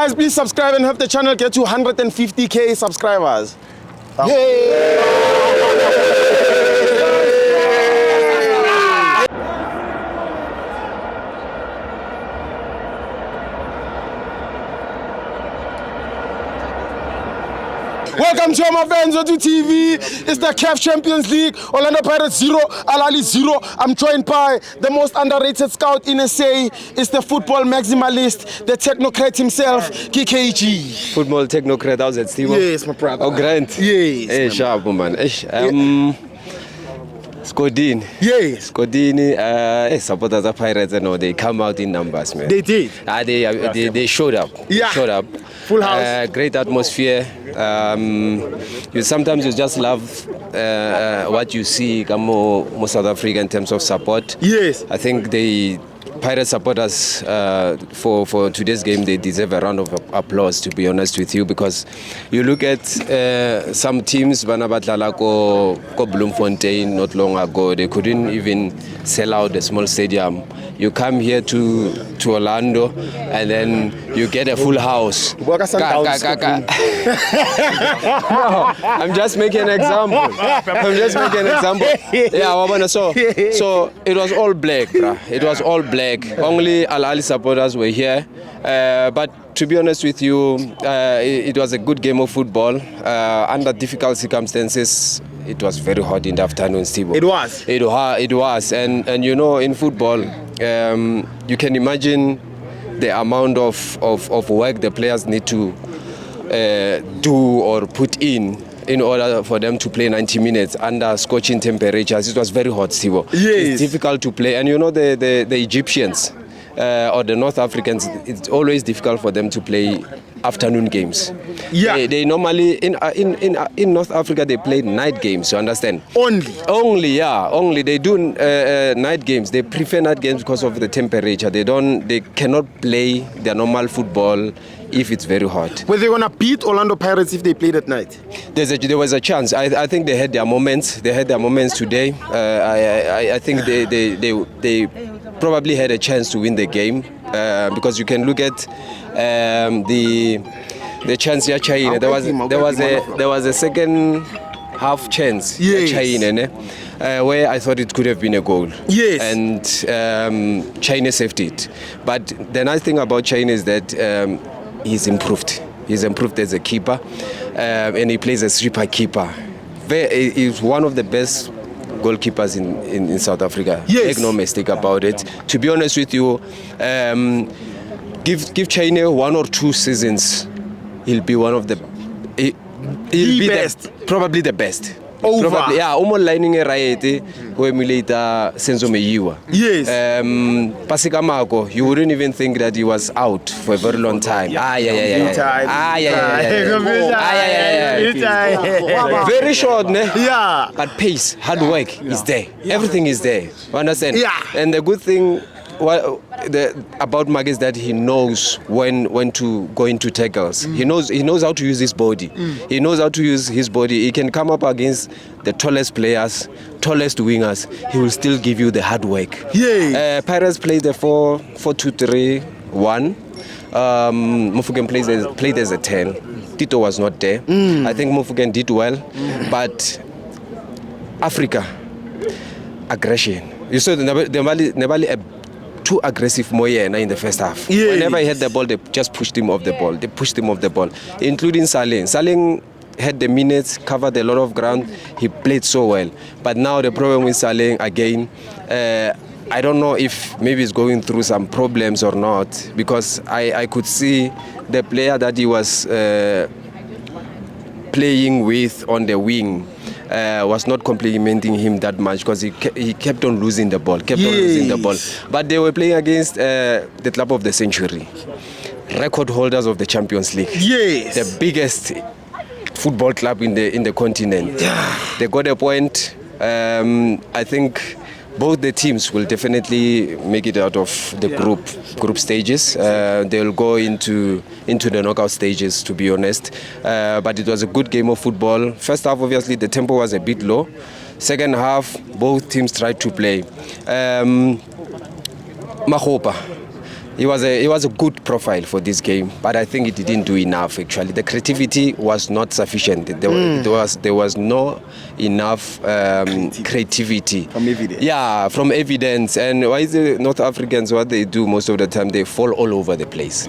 Guys, please subscribe and help the channel get to 150k subscribers. Welcome to my FANS Wethu TV. It's the CAF Champions League. Orlando Pirates 0, Ahly 0. I'm joined by the most underrated scout in SA. It's the football maximalist, the technocrat himself, KKG. Football technocrat, how's it, Steve? Yes, my brother. Oh, Grant. Yes. Hey, sharp, man. Scodini. Yes. Scodini, supporters of Pirates, they come out in numbers, man. They did. They showed up. Yeah. Showed up. Full house. Great atmosphere. Sometimes you just love what you see more South Africa in terms of support. Yes. I think the Pirate supporters for today's game, they deserve a round of applause, to be honest with you, because you look at some teams, Banabatlala ko Bloemfontein not long ago, they couldn't even sell out a small stadium. You come here to Orlando and then you get a full house. No, I'm just making an example. Yeah, so it was all black, bruh. It was all black. Only Ahly supporters were here. But to be honest with you, it was a good game of football. Under difficult circumstances, it was very hot in the afternoon, Steve. It was. It was. And you know, in football, you can imagine the amount of work the players need to do or put in order for them to play 90 minutes under scorching temperatures. It was very hot, Steve. Yes. It's difficult to play. And you know, the Egyptians or the North Africans, it's always difficult for them to play afternoon games. Yeah. They normally, in North Africa, they play night games, you understand? Only, only. They do night games. They prefer night games because of the temperature. They cannot play their normal football if it's very hot. Were they gonna beat Orlando Pirates if they played at night? There was a chance. I think they had their moments. They had their moments today. I think they probably had a chance to win the game because you can look at the chance here, China. There was a second half chance. Yes. China, where I thought it could have been a goal. Yes. And China saved it. But the nice thing about China is that he's improved. He's improved as a keeper, and he plays as sweeper keeper. He's one of the best goalkeepers in South Africa. Yes. Make no mistake about it. To be honest with you, give China 1 or 2 seasons, he'll be one of the best. Probably the best. Over. Probably, yeah, lining a riot who emulator Senzo Meyiwa. Yes. Pasikamako, you wouldn't even think that he was out for a very long time. Very short, ne? Yeah. But pace, hard work is there. Everything is there. You understand? Yeah. And the good thing about Mag is that he knows when to go into tackles. He knows how to use his body. He knows how to use his body. He can come up against the tallest players, tallest wingers. He will still give you the hard work. Yeah. Pirates played the 4-2-3-1. Mufugen played as a 10. Tito was not there. I think Mufugen did well, but Africa, aggression. You saw the too aggressive Moyena in the first half. Yes. Whenever he had the ball, they just pushed him off the ball. They pushed him off the ball, including Saling. Saling had the minutes, covered a lot of ground. He played so well. But now the problem with Saling, again, I don't know if maybe he's going through some problems or not, because I could see the player that he was playing with on the wing was not complimenting him that much, because he kept on losing the ball, But they were playing against the club of the century, record holders of the Champions League. Yes. The biggest football club in the continent. They got a point. I think both the teams will definitely make it out of the group stages. They'll go into the knockout stages, to be honest. But it was a good game of football. First half, obviously, the tempo was a bit low. Second half, both teams tried to play. Mahopa. He was a good profile for this game, but I think he didn't do enough. Actually, the creativity was not sufficient. There was no enough creativity from evidence. Yeah, from evidence. And why is the North Africans, what they do most of the time, they fall all over the place.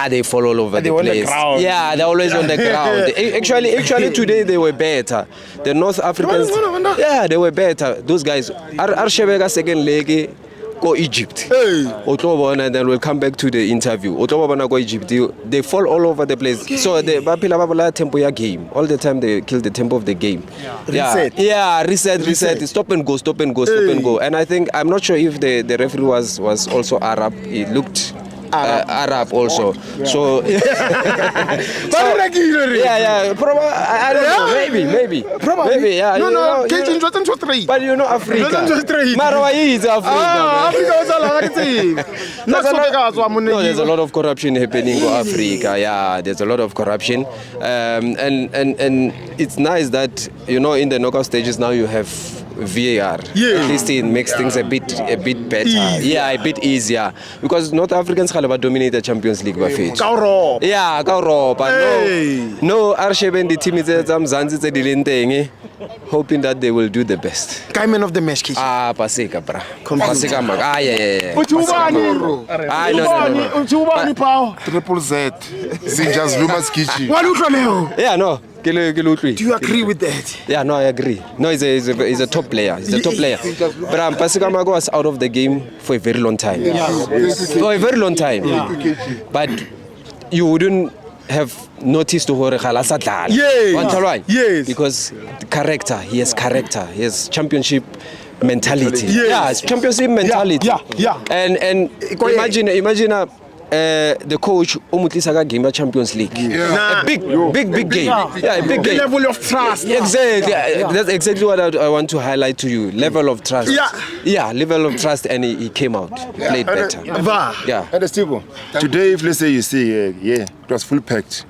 They fall all over the place. Yeah, they're always on the ground. Actually, today they were better. The North Africans, yeah, they were better. Those guys, Arshebega second leg. Go Egypt. And then we'll come back to the interview. Go Egypt. They fall all over the place. Okay. So the Bapila tempo ya game. All the time they kill the tempo of the game. Reset. Stop and go. And I think, I'm not sure if the referee was also Arab. He looked Arab also. So yeah, probably, I don't know, maybe. Probably. Yeah. No, but you know Africa. There's a lot of corruption happening in Africa. Yeah, there's a lot of corruption. And it's nice that, you know, in the knockout stages now you have VAR. At least it makes things a bit better. Yeah, a bit easier. Because North Africans dominate the Champions League buffet. Yeah, but no Arshebe and the team is hoping that they will do the best. Man of the match, Kichi. Paseka, bra. Paseka, mag. Yeah. No. Triple Z. Sinjas Lumas Kichi. Yeah, no. Do you agree with that? Yeah, no, I agree. No, he's a top player. He's a top player. But Paseka Mago was out of the game for a very long time. For a very long time. But you wouldn't have noticed to Horehala. Yes. Because the character, he has championship mentality. It's championship mentality. Yeah. And imagine the coach Umutlisaga game of Champions League. A big game. Yeah, a big game. Level of trust. Exactly. That's exactly what I want to highlight to you. Level of trust. Yeah, level of trust, and he came out, played better. Yeah. And today, if let's say you see, it was full packed.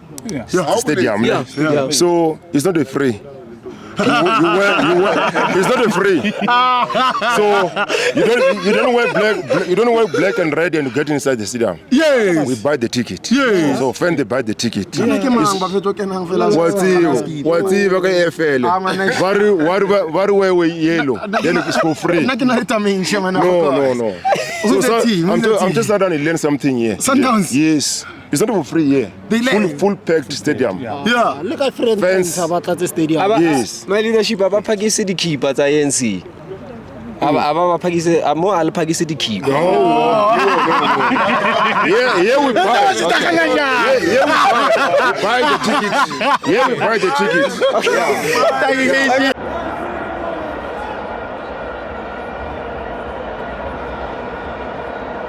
Stadium. Yeah. So it's not a free. You wear, it's not a free. So you don't wear black and red and get inside the stadium. Yes. We buy the ticket. Yes. So when they buy the ticket. What's yellow? Then it's for free. No. I'm just trying to learn something here. Sundowns. Yes. It's not for free here. Full packed stadium. Yeah. Look at friends about the stadium. Yes. My leadership, I pakise the keeper at INC. Aba pakise, amo al pakise the keeper. Yeah, we buy the ticket. Yeah, we buy the ticket.